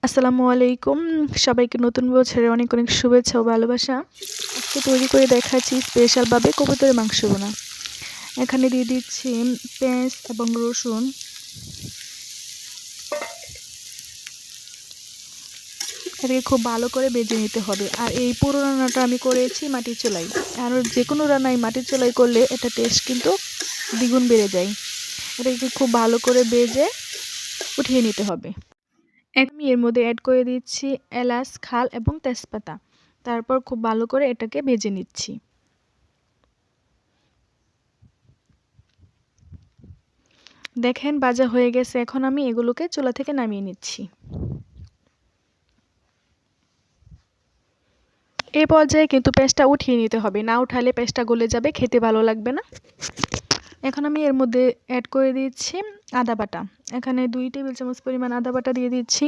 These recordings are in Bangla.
আসসালামু আলাইকুম। সবাইকে নতুন বছরের অনেক অনেক শুভেচ্ছা ও ভালোবাসা। আজকে তৈরি করে দেখাচ্ছি স্পেশালভাবে কবুতরের মাংস ভুনা। এখানে দিয়ে দিচ্ছি পেঁয়াজ এবং রসুন। এটাকে খুব ভালো করে ভেজে নিতে হবে। আর এই পুরো রান্নাটা আমি করেছি মাটির চুলায়। আর যে কোনো রান্নাই মাটির চুলায় করলে এটা টেস্ট কিন্তু দ্বিগুণ বেড়ে যায়। এটাকে খুব ভালো করে ভেজে উঠিয়ে নিতে হবে। আমি এর মধ্যে অ্যাড করে দিচ্ছি এলাচ, খাল এবং তেজপাতা। তারপর খুব ভালো করে এটাকে ভেজে নিচ্ছি। দেখেন ভাজা হয়ে গেছে। এখন আমি এগুলোকে চুলা থেকে নামিয়ে নিচ্ছি। এই পর্যায়ে কিন্তু পেঁয়াজটা উঠিয়ে নিতে হবে, না উঠালে পেঁয়াজটা গলে যাবে, খেতে ভালো লাগবে না। এখন আমি এর মধ্যে অ্যাড করে দিচ্ছি আদা বাটা। এখানে 2 টেবিল চামচ পরিমাণ আদা বাটা দিয়ে দিচ্ছি।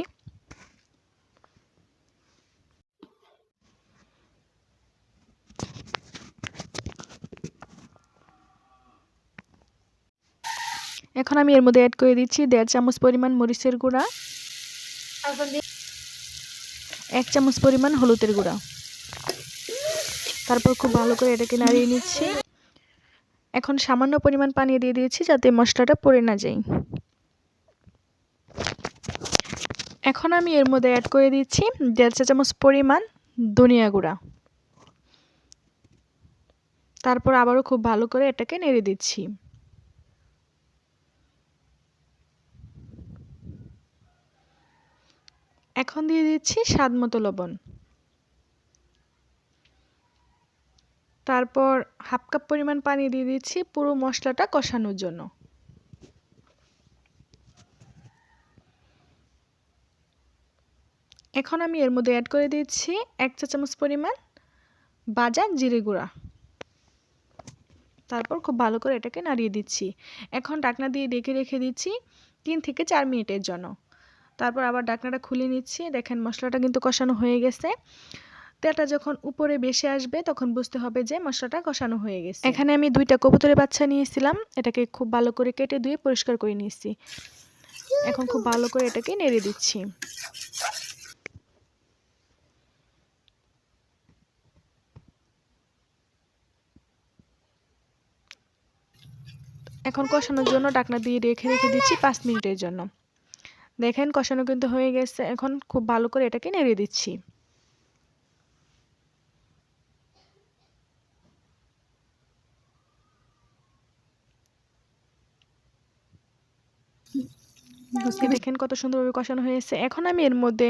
এখন আমি এর মধ্যে অ্যাড করে দিচ্ছি 1.5 চামচ পরিমাণ মরিচের গুঁড়া, 1 চামচ পরিমাণ হলুদের গুঁড়া। তারপর খুব ভালো করে এটাকে নাড়িয়ে নিচ্ছি। এখন সামান্য পরিমাণ পানি দিয়ে দিয়েছি যাতে মশলাটা পুড়ে না যায়। এখন আমি এর মধ্যে অ্যাড করে দিচ্ছি 1.5 চা চামচ পরিমাণ ধনিয়া গুঁড়া। তারপর আবারও খুব ভালো করে এটাকে নেড়ে দিচ্ছি। এখন দিয়ে দিচ্ছি স্বাদমতো লবণ। তারপর হাফ কাপ পরিমাণ পানি দিয়ে দিচ্ছি পুরো মশলাটা কষানোর জন্য। এখন আমি এর মধ্যে অ্যাড করে দিচ্ছি 1 চা চামচ পরিমাণ ভাজা জিরে গুঁড়া। তারপর খুব ভালো করে এটাকে নাড়িয়ে দিচ্ছি। এখন ঢাকনা দিয়ে ঢেকে রেখে দিচ্ছি 3 থেকে 4 মিনিটের জন্য। তারপর আবার ঢাকনাটা খুলে নিচ্ছি। দেখেন মশলাটা কিন্তু কষানো হয়ে গেছে। তেলটা যখন উপরে ভেসে আসবে তখন বুঝতে হবে যে মশলাটা কষানো হয়ে গেছে। এখানে আমি 2টা কবুতরের বাচ্চা নিয়েছিলাম। এটাকে খুব ভালো করে কেটে ধুয়ে পরিষ্কার করে নিয়েছি। এখন খুব ভালো করে এটাকে নেড়ে দিচ্ছি। এখন কষানোর জন্য ঢাকনা দিয়ে রেখে দিচ্ছি 5 মিনিটের জন্য। দেখেন কষানো কিন্তু হয়ে গেছে। এখন খুব ভালো করে এটাকে নেড়ে দিচ্ছি। দেখেন কত সুন্দরভাবে কষানো হয়েছে। এখন আমি এর মধ্যে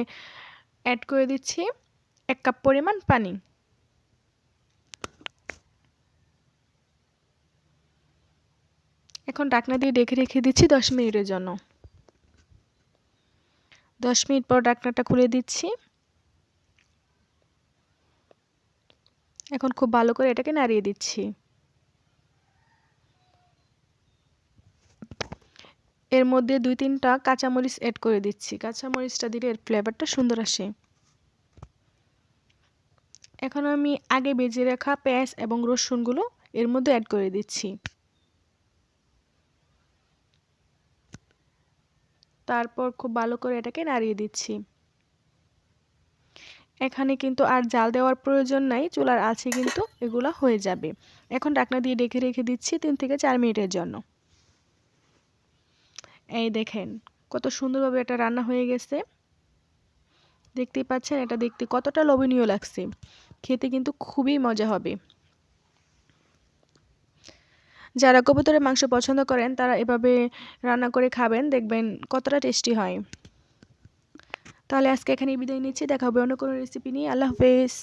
অ্যাড করে দিচ্ছি 1 কাপ পরিমাণ পানি। এখন ঢাকনা দিয়ে ঢেকে রেখে দিচ্ছি 10 মিনিটের জন্য। 10 মিনিট পর ঢাকনাটা খুলে দিচ্ছি। এখন খুব ভালো করে এটাকে নাড়িয়ে দিচ্ছি। এর মধ্যে 2-3টা কাঁচামরিচ অ্যাড করে দিচ্ছি। কাঁচামরিচটা দিলে এর ফ্লেভারটা সুন্দর আসে। এখন আমি আগে ভেজে রাখা পেঁয়াজ এবং রসুনগুলো এর মধ্যে অ্যাড করে দিচ্ছি। তারপর খুব ভালো করে এটাকে নাড়িয়ে দিচ্ছি। এখানে কিন্তু আর জাল দেওয়ার প্রয়োজন নাই, চুলার আঁচে কিন্তু এগুলা হয়ে যাবে। এখন ঢাকনা দিয়ে ঢেকে রেখে দিচ্ছি 3 থেকে 4 মিনিটের জন্য। এই দেখেন কত সুন্দরভাবে এটা রান্না হয়ে গেছে। দেখতেই পাচ্ছেন এটা দেখতে কতটা লোভনীয় লাগছে। খেতে কিন্তু খুবই মজা হবে। যারা কবুতরের মাংস পছন্দ করেন তারা এভাবে রান্না করে খাবেন, দেখবেন কতটা টেস্টি হয়। তাহলে আজকে এখানেই বিদায় নিচ্ছি। দেখা হবে অন্য কোনো রেসিপি নিয়ে। আল্লাহ হাফেজ।